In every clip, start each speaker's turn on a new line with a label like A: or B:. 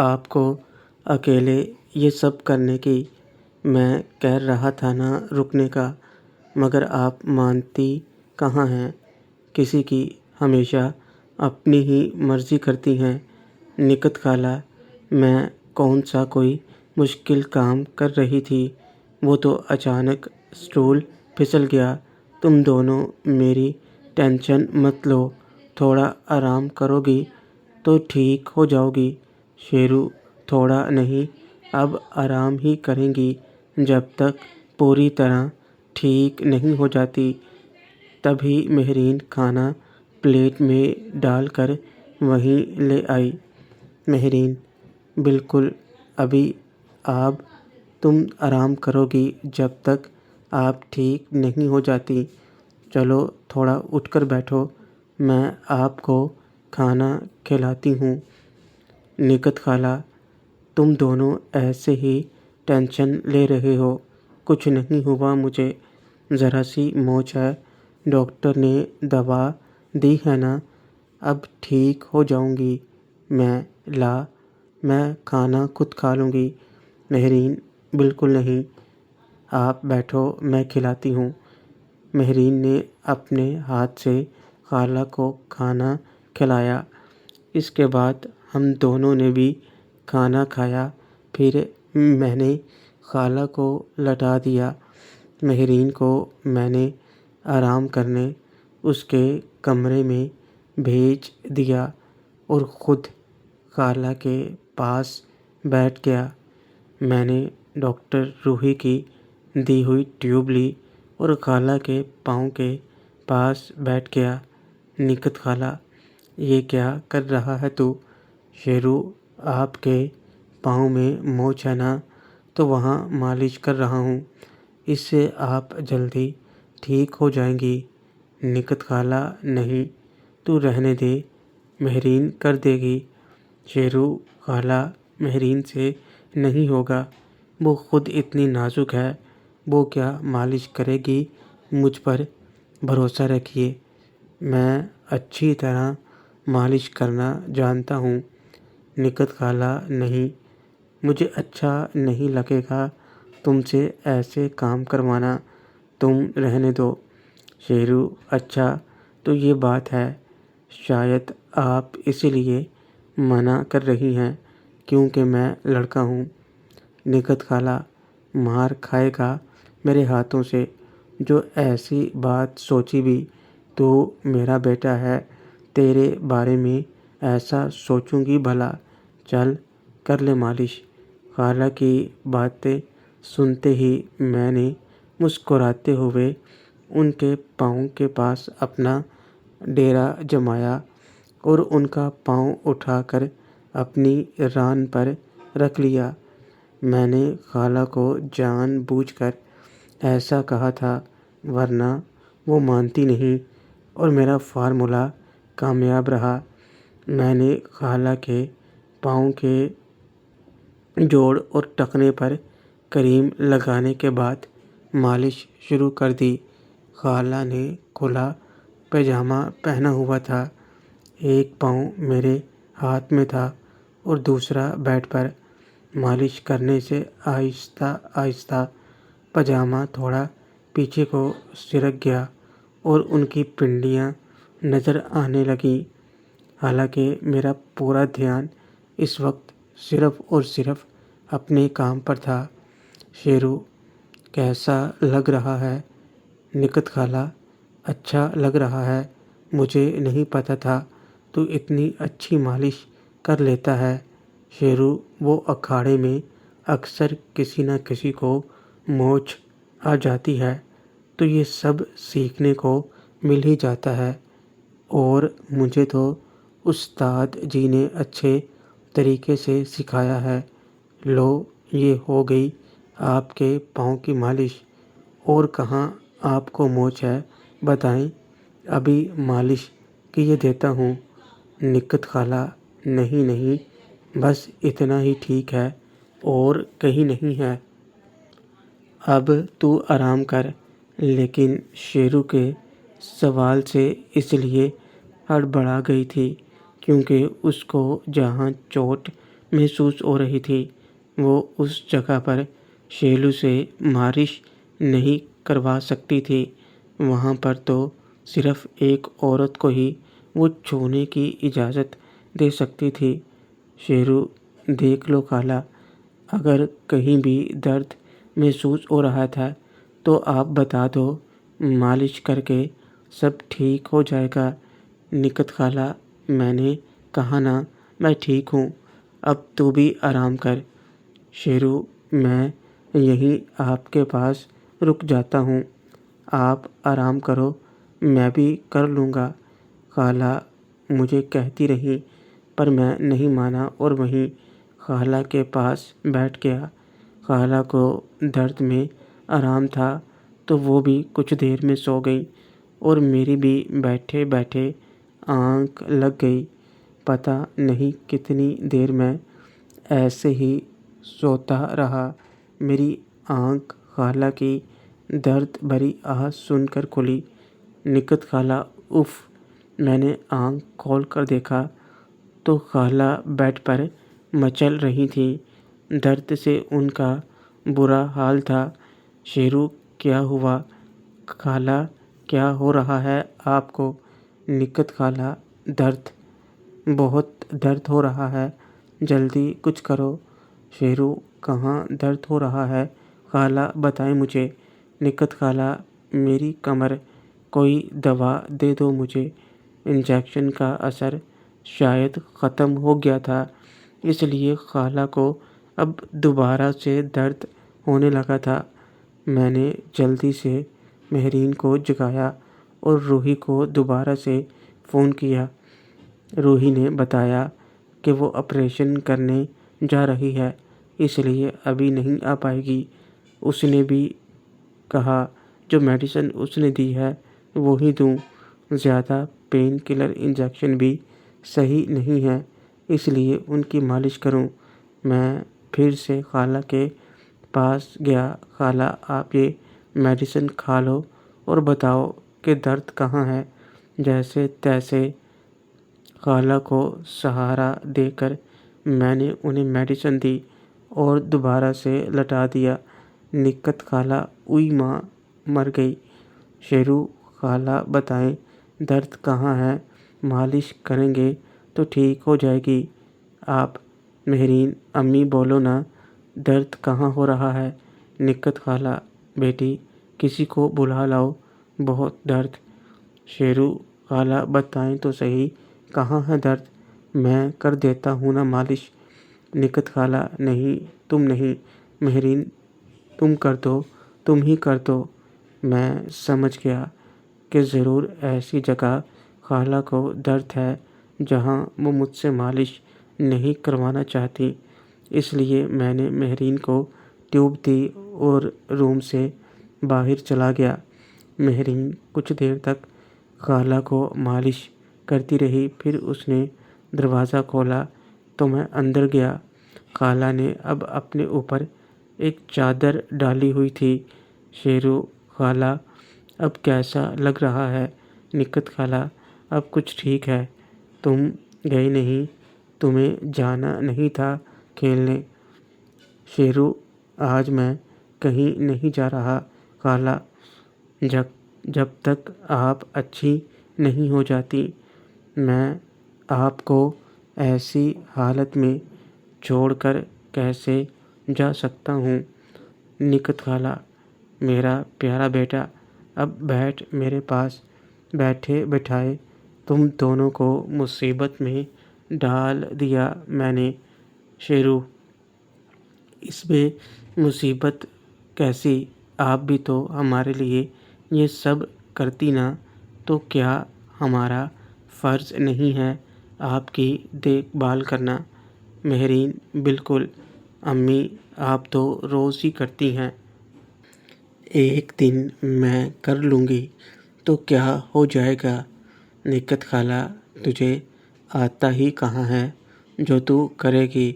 A: آپ کو اکیلے یہ سب کرنے کی؟ میں کہہ رہا تھا نا رکنے کا، مگر آپ مانتی کہاں ہیں؟ کسی کی ہمیشہ اپنی ہی مرضی کرتی ہیں۔ نکت خالہ، میں کون سا کوئی مشکل کام کر رہی تھی، وہ تو اچانک اسٹول پھسل گیا۔ تم دونوں میری ٹینشن مت لو، تھوڑا آرام کرو گی تو ٹھیک ہو جاؤ گی۔ شیرو، تھوڑا نہیں، اب آرام ہی کریں گی جب تک پوری طرح ٹھیک نہیں ہو جاتی۔ تبھی مہرین کھانا پلیٹ میں ڈال کر وہیں لے آئی۔ مہرین: بالکل، ابھی اب تم آرام کرو گی جب تک آپ ٹھیک نہیں ہو جاتی۔ چلو تھوڑا اٹھ کر بیٹھو، میں آپ کو کھانا کھلاتی ہوں۔ نکت خالہ: تم دونوں ایسے ہی ٹینشن لے رہے ہو، کچھ نہیں ہوا مجھے، ذرا سی موچ ہے، ڈاکٹر نے دوا دی ہے نا، اب ٹھیک ہو جاؤں گی۔ میں کھانا خود کھا لوں گی۔ مہرین: بالکل نہیں، آپ بیٹھو، میں کھلاتی ہوں۔ مہرین نے اپنے ہاتھ سے خالہ کو کھانا کھلایا۔ اس کے بعد ہم دونوں نے بھی کھانا کھایا، پھر میں نے خالہ کو لٹا دیا۔ مہرین کو میں نے آرام کرنے اس کے کمرے میں بھیج دیا اور خود خالہ کے پاس بیٹھ گیا۔ میں نے ڈاکٹر روحی کی دی ہوئی ٹیوب لی اور خالہ کے پاؤں کے پاس بیٹھ گیا۔ نکت خالہ: یہ کیا کر رہا ہے تو؟ شیرو: آپ کے پاؤں میں موچ ہے نا، تو وہاں مالش کر رہا ہوں، اس سے آپ جلدی ٹھیک ہو جائیں گی۔ نکت خالہ: نہیں، تو رہنے دے، مہرین کر دے گی۔ شیرو: خالہ، مہرین سے نہیں ہوگا، وہ خود اتنی نازک ہے، وہ کیا مالش کرے گی، مجھ پر بھروسہ رکھیے، میں اچھی طرح مالش کرنا جانتا ہوں۔ نکت خالہ: نہیں، مجھے اچھا نہیں لگے گا تم سے ایسے کام کروانا، تم رہنے دو۔ شیرو: اچھا تو یہ بات ہے، شاید آپ اسی لیے منع کر رہی ہیں کیونکہ میں لڑکا ہوں۔ نکت خالہ: مار کھائے گا میرے ہاتھوں سے، جو ایسی بات سوچی بھی، تو میرا بیٹا ہے، تیرے بارے میں ایسا سوچوں گی بھلا؟ چل کر لے مالش۔ خالہ کی باتیں سنتے ہی میں نے مسکراتے ہوئے ان کے پاؤں کے پاس اپنا ڈیرا جمایا اور ان کا پاؤں اٹھا کر اپنی ران پر رکھ لیا۔ میں نے خالہ کو جان بوجھ کر ایسا کہا تھا، ورنہ وہ مانتی نہیں اور میرا فارمولہ کامیاب رہا۔ میں نے خالہ کے پاؤں کے جوڑ اور ٹخنے پر کریم لگانے کے بعد مالش شروع کر دی۔ خالہ نے کھلا پائجامہ پہنا ہوا تھا، ایک پاؤں میرے ہاتھ میں تھا اور دوسرا بیڈ پر۔ مالش کرنے سے آہستہ آہستہ پائجامہ تھوڑا پیچھے کو سرک گیا اور ان کی پنڈلیاں نظر آنے لگیں، حالانکہ میرا پورا دھیان اس وقت صرف اور صرف اپنے کام پر تھا۔ شیرو: کیسا لگ رہا ہے؟ نکت خالہ: اچھا لگ رہا ہے، مجھے نہیں پتا تھا تو اتنی اچھی مالش کر لیتا ہے۔ شیرو: وہ اکھاڑے میں اکثر کسی نہ کسی کو موچ آ جاتی ہے، تو یہ سب سیکھنے کو مل ہی جاتا ہے، اور مجھے تو استاد جی نے اچھے طریقے سے سکھایا ہے۔ لو، یہ ہو گئی آپ کے پاؤں کی مالش، اور کہاں آپ کو موچ ہے بتائیں، ابھی مالش کیے دیتا ہوں۔ نکت خالہ: نہیں نہیں، بس اتنا ہی ٹھیک ہے، اور کہیں نہیں ہے۔ اب تو آرام کر۔ لیکن شیرو کے سوال سے اس لیے ہڑبڑا گئی تھی کیونکہ اس کو جہاں چوٹ محسوس ہو رہی تھی وہ اس جگہ پر شیلو سے مالش نہیں کروا سکتی تھی۔ وہاں پر تو صرف ایک عورت کو ہی وہ چھونے کی اجازت دے سکتی تھی۔ شیرو، دیکھ لو خالہ، اگر کہیں بھی درد محسوس ہو رہا تھا تو آپ بتا دو، مالش کر کے سب ٹھیک ہو جائے گا۔ نکت خالہ، میں نے کہا نا میں ٹھیک ہوں، اب تو بھی آرام کر۔ شیرو، میں یہیں آپ کے پاس رک جاتا ہوں، آپ آرام کرو، میں بھی کر لوں گا۔ خالہ مجھے کہتی رہیں پر میں نہیں مانا اور وہیں خالہ کے پاس بیٹھ گیا۔ خالہ کو درد میں آرام تھا تو وہ بھی کچھ دیر میں سو گئیں اور میری بھی بیٹھے بیٹھے آنکھ لگ گئی۔ پتہ نہیں کتنی دیر میں ایسے ہی سوتا رہا۔ میری آنکھ خالہ کی درد بھری آواز سن کر کھلی۔ نکت خالہ، اف! میں نے آنکھ کھول کر دیکھا تو خالہ بیڈ پر مچل رہی تھیں۔ درد سے ان کا برا حال تھا۔ شیرو، کیا ہوا؟ خالہ، کیا ہو رہا ہے آپ کو؟ نکت خالہ، درد، بہت درد ہو رہا ہے، جلدی کچھ کرو۔ شیرو، کہاں درد ہو رہا ہے خالہ، بتائیں مجھے۔ نکت خالہ، میری کمر، کوئی دوا دے دو مجھے۔ انجیکشن کا اثر شاید ختم ہو گیا تھا، اس لیے خالہ کو اب دوبارہ سے درد ہونے لگا تھا۔ میں نے جلدی سے مہرین کو جگایا اور روحی کو دوبارہ سے فون کیا۔ روحی نے بتایا کہ وہ آپریشن کرنے جا رہی ہے، اس لیے ابھی نہیں آ پائے گی۔ اس نے بھی کہا جو میڈیسن اس نے دی ہے وہی دوں، زیادہ پین کلر انجیکشن بھی صحیح نہیں ہے، اس لیے ان کی مالش کروں۔ میں پھر سے خالہ کے پاس گیا۔ خالہ، آپ یہ میڈیسن کھا لو اور بتاؤ کہ درد کہاں ہے۔ جیسے تیسے خالہ کو سہارا دے کر میں نے انہیں میڈیسن دی اور دوبارہ سے لٹا دیا۔ نکت خالہ، اوئی ماں، مر گئی۔ شیرو، خالہ بتائیں درد کہاں ہے، مالش کریں گے تو ٹھیک ہو جائے گی۔ آپ، مہرین، امی بولو نا، درد کہاں ہو رہا ہے؟ نکت خالہ، بیٹی کسی کو بلا لاؤ، بہت درد۔ شیرو، خالہ بتائیں تو صحیح کہاں ہے درد، میں کر دیتا ہوں نا مالش۔ نکت خالہ، نہیں، تم نہیں، مہرین تم کر دو، تم ہی کر دو۔ میں سمجھ گیا کہ ضرور ایسی جگہ خالہ کو درد ہے جہاں وہ مجھ سے مالش نہیں کروانا چاہتی، اس لیے میں نے مہرین کو ٹیوب دی اور روم سے باہر چلا گیا۔ مہرین کچھ دیر تک خالہ کو مالش کرتی رہی، پھر اس نے دروازہ کھولا تو میں اندر گیا۔ خالہ نے اب اپنے اوپر ایک چادر ڈالی ہوئی تھی۔ شیرو، خالہ اب کیسا لگ رہا ہے؟ نکت خالہ، اب کچھ ٹھیک ہے۔ تم گئے نہیں، تمہیں جانا نہیں تھا کھیلنے؟ شیرو، آج میں کہیں نہیں جا رہا خالہ، جب تک آپ اچھی نہیں ہو جاتی۔ میں آپ کو ایسی حالت میں چھوڑ کر کیسے جا سکتا ہوں؟ نکت خالہ، میرا پیارا بیٹا، اب بیٹھ میرے پاس۔ بیٹھے بٹھائے تم دونوں کو مصیبت میں ڈال دیا میں نے۔ شیرو، اس میں مصیبت کیسی؟ آپ بھی تو ہمارے لیے یہ سب کرتی نا، تو کیا ہمارا فرض نہیں ہے آپ کی دیکھ بھال کرنا؟ مہرین، بالکل امی، آپ تو روز ہی کرتی ہیں۔ ایک دن میں کر لوں گی تو کیا ہو جائے گا؟ نکت خالہ، تجھے آتا ہی کہاں ہے جو تو کرے گی؟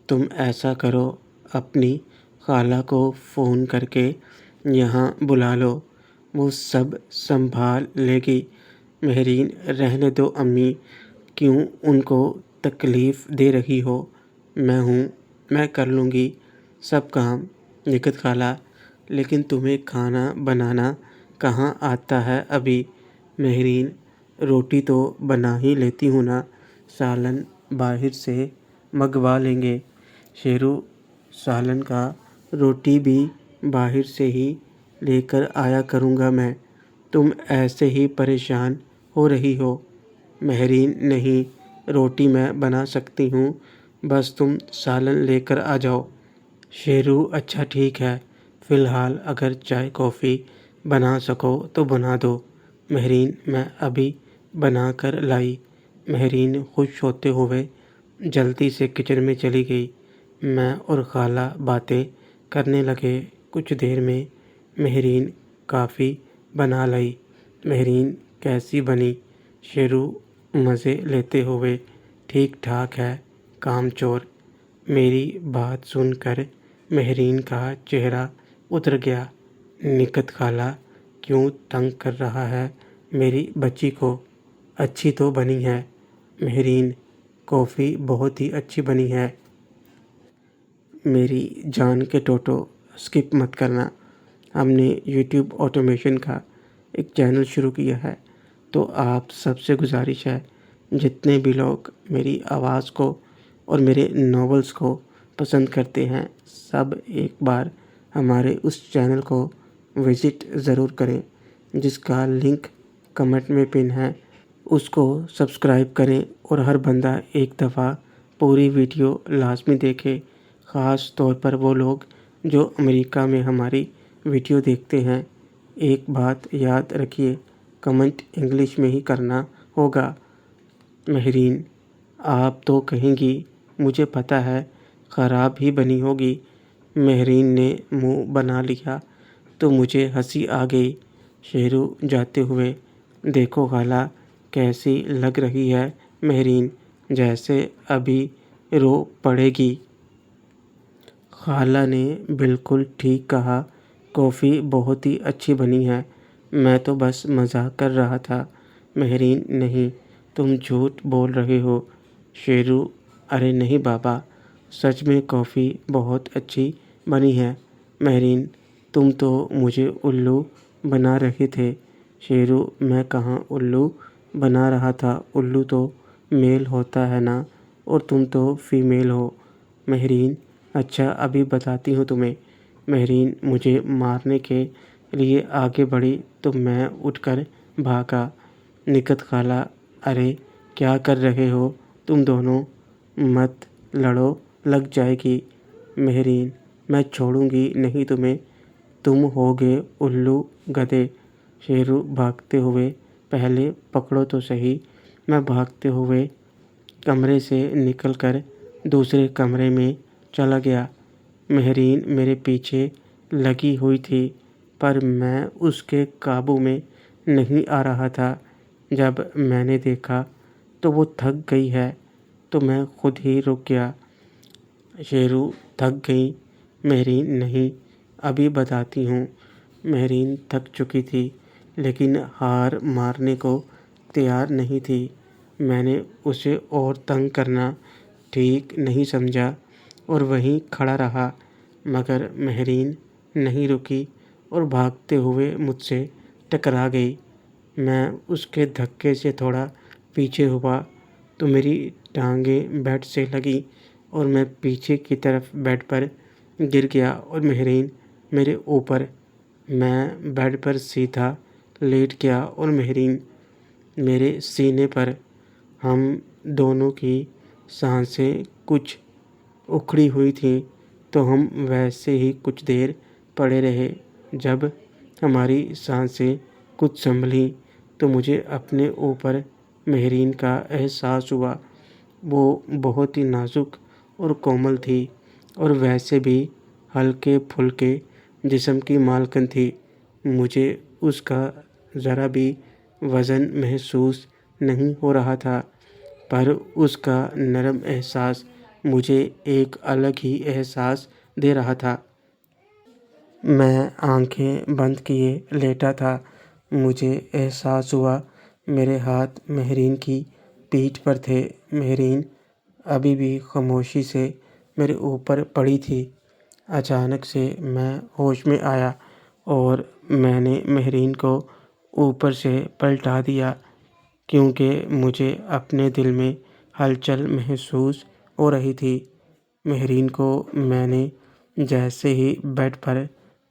A: تم ایسا کرو، اپنی خالہ کو فون کر کے یہاں بلا لو، وہ سب سنبھال لے گی۔ مہرین، رہنے دو امی، کیوں ان کو تکلیف دے رہی ہو؟ میں ہوں، میں کر لوں گی سب کام نکھت خالہ، لیکن تمہیں کھانا بنانا کہاں آتا ہے ابھی؟ مہرین: روٹی تو بنا ہی لیتی ہوں نا، سالن باہر سے منگوا لیں گے۔ شیرو: سالن کا روٹی بھی باہر سے ہی لے کر آیا کروں گا میں، تم ایسے ہی پریشان ہو رہی ہو۔ مہرین: نہیں، روٹی میں بنا سکتی ہوں، بس تم سالن لے کر آ جاؤ۔ شیرو: اچھا ٹھیک ہے، فی الحال اگر چائے کافی بنا سکو تو بنا دو۔ مہرین: میں ابھی بنا کر لائی۔ مہرین خوش ہوتے ہوئے جلدی سے کچن میں چلی گئی۔ میں اور خالہ باتیں کرنے لگے۔ کچھ دیر میں مہرین کافی بنا لائی۔ مہرین: کیسی بنی؟ شیرو مزے لیتے ہوئے: ٹھیک ٹھاک ہے کام چور۔ میری بات سن کر مہرین کا چہرہ اتر گیا۔ نکھت خالہ کیوں تنگ کر رہا ہے میری بچی کو؟ اچھی تو بنی ہے۔ مہرین: کافی بہت ہی اچھی بنی ہے۔ میری جان کے ٹوٹو، اسکپ مت کرنا۔ ہم نے یوٹیوب آٹومیشن کا ایک چینل شروع کیا ہے، تو آپ سب سے گزارش ہے، جتنے بھی لوگ میری آواز کو اور میرے ناولز کو پسند کرتے ہیں، سب ایک بار ہمارے اس چینل کو وزٹ ضرور کریں، جس کا لنک کمنٹ میں پن ہے۔ اس کو سبسکرائب کریں اور ہر بندہ ایک دفعہ پوری ویڈیو لازمی دیکھے، خاص طور پر وہ لوگ جو امریکہ میں ہماری ویڈیو دیکھتے ہیں۔ ایک بات یاد رکھیے، کمنٹ انگلش میں ہی کرنا ہوگا۔ مہرین: آپ تو کہیں گی، مجھے پتہ ہے خراب ہی بنی ہوگی۔ مہرین نے منہ بنا لیا تو مجھے ہنسی آ گئی۔ شیرو جاتے ہوئے: دیکھو خالہ کیسی لگ رہی ہے مہرین، جیسے ابھی رو پڑے گی۔ خالہ نے بالکل ٹھیک کہا، کافی بہت ہی اچھی بنی ہے، میں تو بس مزاق کر رہا تھا۔ مہرین: نہیں، تم جھوٹ بول رہے ہو۔ شیرو: ارے نہیں بابا، سچ میں کافی بہت اچھی بنی ہے۔ مہرین: تم تو مجھے الو بنا رہے تھے۔ شیرو: میں کہاں الو بنا رہا تھا، الو تو میل ہوتا ہے نا، اور تم تو فیمیل ہو۔ مہرین: اچھا ابھی بتاتی ہوں تمہیں۔ مہرین مجھے مارنے کے لیے آگے بڑھی تو میں اٹھ کر بھاگا۔ نکھت خالہ: ارے کیا کر رہے ہو تم دونوں؟ مت لڑو، لگ جائے گی۔ مہرین: میں چھوڑوں گی نہیں تمہیں، تم ہوگے الو گدھے۔ شیرو بھاگتے ہوئے: پہلے پکڑو تو صحیح۔ میں بھاگتے ہوئے کمرے سے نکل کر دوسرے کمرے میں چلا گیا۔ مہرین میرے پیچھے لگی ہوئی تھی، پر میں اس کے قابو میں نہیں آ رہا تھا۔ جب میں نے دیکھا تو وہ تھک گئی ہے تو میں خود ہی رک گیا۔ شیرو: تھک گئی؟ مہرین: نہیں، ابھی بتاتی ہوں۔ مہرین تھک چکی تھی، لیکن ہار ماننے کو تیار نہیں تھی۔ میں نے اسے اور تنگ کرنا ٹھیک نہیں سمجھا اور وہیں کھڑا رہا، مگر مہرین نہیں رکی اور بھاگتے ہوئے مجھ سے ٹکرا گئی۔ میں اس کے دھکے سے تھوڑا پیچھے ہوا تو میری ٹانگیں بیڈ سے لگیں اور میں پیچھے کی طرف بیڈ پر گر گیا اور مہرین میرے اوپر۔ میں بیڈ پر سیدھا لیٹ گیا اور مہرین میرے سینے پر۔ ہم دونوں کی سانسیں کچھ اکھڑی ہوئی تھیں، تو ہم ویسے ہی کچھ دیر پڑے رہے۔ جب ہماری سانسیں کچھ سنبھلیں تو مجھے اپنے اوپر مہرین کا احساس ہوا۔ وہ بہت ہی نازک اور کومل تھی اور ویسے بھی ہلکے پھلکے جسم کی مالکن تھی۔ مجھے اس کا ذرا بھی وزن محسوس نہیں ہو رہا تھا، پر اس کا نرم احساس مجھے ایک الگ ہی احساس دے رہا تھا۔ میں آنکھیں بند کیے لیٹا تھا۔ مجھے احساس ہوا میرے ہاتھ مہرین کی پیٹھ پر تھے۔ مہرین ابھی بھی خاموشی سے میرے اوپر پڑی تھی۔ اچانک سے میں ہوش میں آیا اور میں نے مہرین کو اوپر سے پلٹا دیا، کیونکہ مجھے اپنے دل میں ہلچل محسوس ہو رہی تھی۔ مہرین کو میں نے جیسے ہی بیڈ پر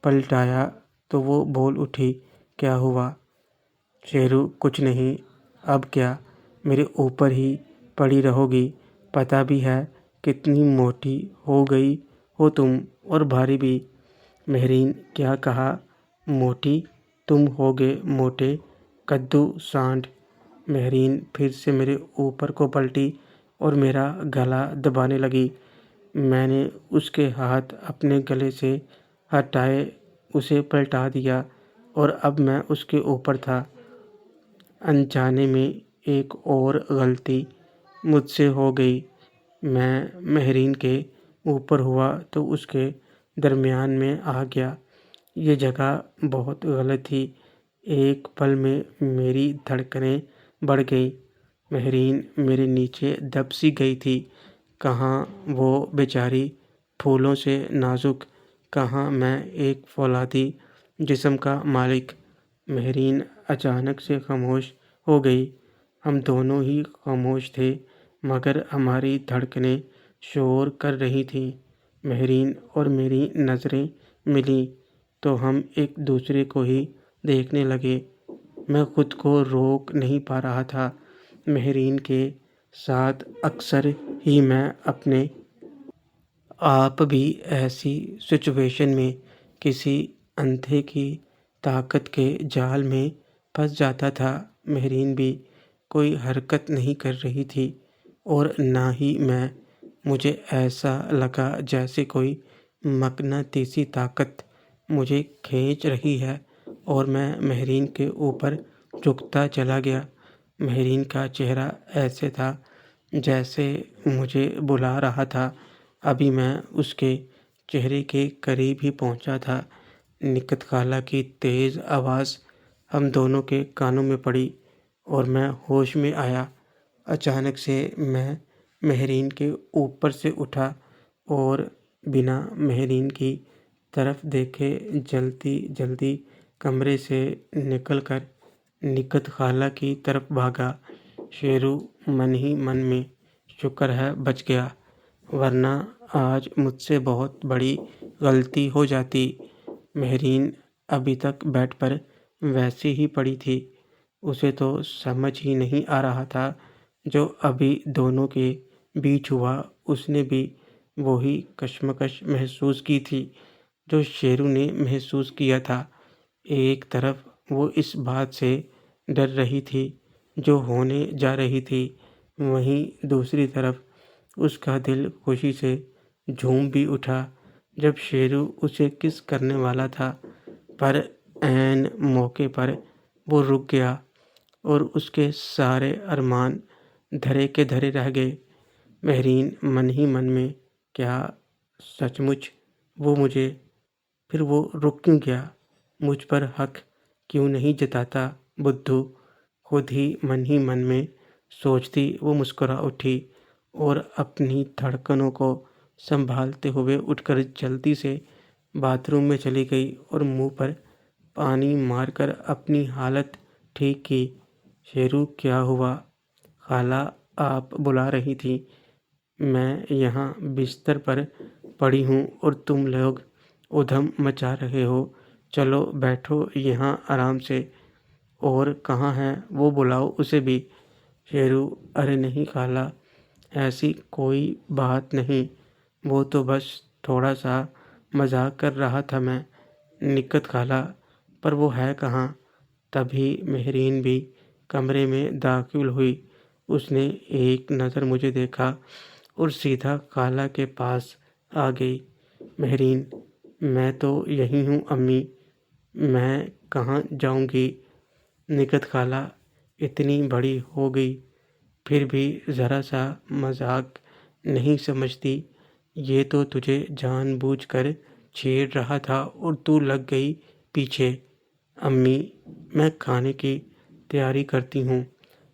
A: پلٹایا تو وہ بول اٹھی، کیا ہوا؟ شیرو، کچھ نہیں۔ اب کیا میرے اوپر ہی پڑی رہو گی؟ پتہ بھی ہے کتنی موٹی ہو گئی ہو تم، اور بھاری بھی۔ مہرین، کیا کہا؟ موٹی؟ تم ہوگے موٹے کدو سانڈ۔ مہرین پھر سے میرے اوپر کو پلٹی اور میرا گلا دبانے لگی۔ میں نے اس کے ہاتھ اپنے گلے سے ہٹائے، اسے پلٹا دیا، اور اب میں اس کے اوپر تھا۔ انجانے میں ایک اور غلطی مجھ سے ہو گئی۔ میں مہرین کے اوپر ہوا تو اس کے درمیان میں آ گیا۔ یہ جگہ بہت غلط تھی۔ ایک پل میں میری دھڑکنیں بڑھ گئیں۔ مہرین میرے نیچے دب سی گئی تھی۔ کہاں وہ بیچاری پھولوں سے نازک، کہاں میں ایک فولادی جسم کا مالک۔ مہرین اچانک سے خاموش ہو گئی۔ ہم دونوں ہی خاموش تھے، مگر ہماری دھڑکنیں شور کر رہی تھیں۔ مہرین اور میری نظریں ملیں تو ہم ایک دوسرے کو ہی دیکھنے لگے۔ میں خود کو روک نہیں پا رہا تھا۔ مہرین کے ساتھ اکثر ہی میں اپنے آپ بھی ایسی سچویشن میں کسی اندھے کی طاقت کے جال میں پھنس جاتا تھا۔ مہرین بھی کوئی حرکت نہیں کر رہی تھی، اور نہ ہی میں۔ مجھے ایسا لگا جیسے کوئی مقناطیسی طاقت مجھے کھینچ رہی ہے، اور میں مہرین کے اوپر جھکتا چلا گیا۔ مہرین کا چہرہ ایسے تھا جیسے مجھے بلا رہا تھا۔ ابھی میں اس کے چہرے کے قریب ہی پہنچا تھا، نکہت خالہ کی تیز آواز ہم دونوں کے کانوں میں پڑی، اور میں ہوش میں آیا۔ اچانک سے میں مہرین کے اوپر سے اٹھا اور بنا مہرین کی طرف دیکھے جلدی جلدی کمرے سے نکل کر نکہت خالہ کی طرف بھاگا۔ شیرو، من ہی من میں شکر ہے بچ گیا، ورنہ آج مجھ سے بہت بڑی غلطی ہو جاتی۔ مہرین ابھی تک بیڈ پر ویسی ہی پڑی تھی۔ اسے تو سمجھ ہی نہیں آ رہا تھا جو ابھی دونوں کے بیچ ہوا۔ اس نے بھی وہی کشمکش محسوس کی تھی جو شیرو نے محسوس کیا تھا۔ ایک طرف وہ اس بات سے ڈر رہی تھی جو ہونے جا رہی تھی، وہیں دوسری طرف اس کا دل خوشی سے جھوم بھی اٹھا جب شیرو اسے کس کرنے والا تھا، پر عین موقع پر وہ رک گیا اور اس کے سارے ارمان دھرے کے دھرے رہ گئے۔ مہرین من ہی من میں، کیا سچ مچ وہ مجھے؟ پھر وہ رک کیوں گیا؟ مجھ پر حق کیوں نہیں جتاتا بدھو؟ خود ہی من میں سوچتی وہ مسکرا اٹھی اور اپنی دھڑکنوں کو سنبھالتے ہوئے اٹھ کر جلدی سے باتھ روم میں چلی گئی اور منہ پر پانی مار کر اپنی حالت ٹھیک کی۔ شیرو، کیا ہوا؟ خالہ آپ بلا رہی تھی۔ میں یہاں بستر پر پڑی ہوں اور تم لوگ ادھم مچا رہے ہو۔ چلو بیٹھو یہاں آرام سے۔ اور کہاں ہے وہ؟ بلاؤ اسے بھی۔ شیرو، ارے نہیں خالہ، ایسی کوئی بات نہیں، وہ تو بس تھوڑا سا مذاق کر رہا تھا میں۔ نکہت خالہ، پر وہ ہے کہاں؟ تبھی مہرین بھی کمرے میں داخل ہوئی۔ اس نے ایک نظر مجھے دیکھا اور سیدھا خالہ کے پاس آ گئی۔ مہرین، میں تو یہی ہوں امی، میں کہاں جاؤں گی؟ نکہت خالہ اتنی بڑی ہو گئی پھر بھی ذرا سا مذاق نہیں سمجھتی؟ یہ تو تجھے جان بوجھ کر چھیڑ رہا تھا اور تو لگ گئی پیچھے۔ امی، میں کھانے کی تیاری کرتی ہوں۔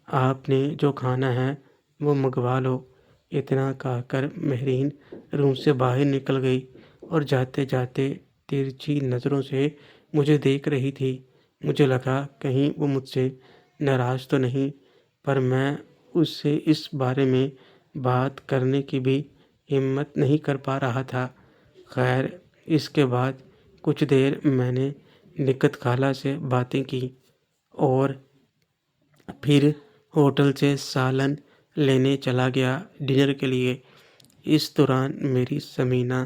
A: آپ نے جو کھانا ہے وہ منگوا لو۔ اتنا کہہ کر مہرین روم سے باہر نکل گئی اور جاتے جاتے ترچھی نظروں سے مجھے دیکھ رہی تھی۔ مجھے لگا کہیں وہ مجھ سے ناراض تو نہیں، پر میں اس سے اس بارے میں بات کرنے کی بھی ہمت نہیں کر پا رہا تھا۔ خیر، اس کے بعد کچھ دیر میں نے نکت خالہ سے باتیں کی اور پھر ہوٹل سے سالن لینے چلا گیا ڈنر کے لیے۔ اس دوران میری ثمینہ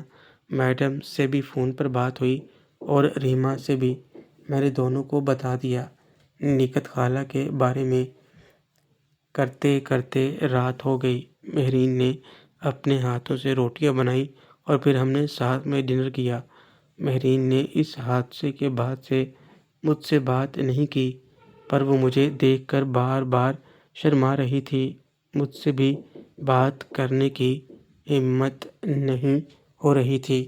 A: میڈم سے بھی فون پر بات ہوئی اور ریما سے بھی۔ میں نے دونوں کو بتا دیا نکت خالہ کے بارے میں۔ کرتے کرتے رات ہو گئی۔ مہرین نے اپنے ہاتھوں سے روٹیاں بنائیں اور پھر ہم نے ساتھ میں ڈنر کیا۔ مہرین نے اس حادثے کے بعد سے مجھ سے بات نہیں کی، پر وہ مجھے دیکھ کر بار بار شرما رہی تھی۔ مجھ سے بھی بات کرنے کی ہمت نہیں ہو رہی تھی۔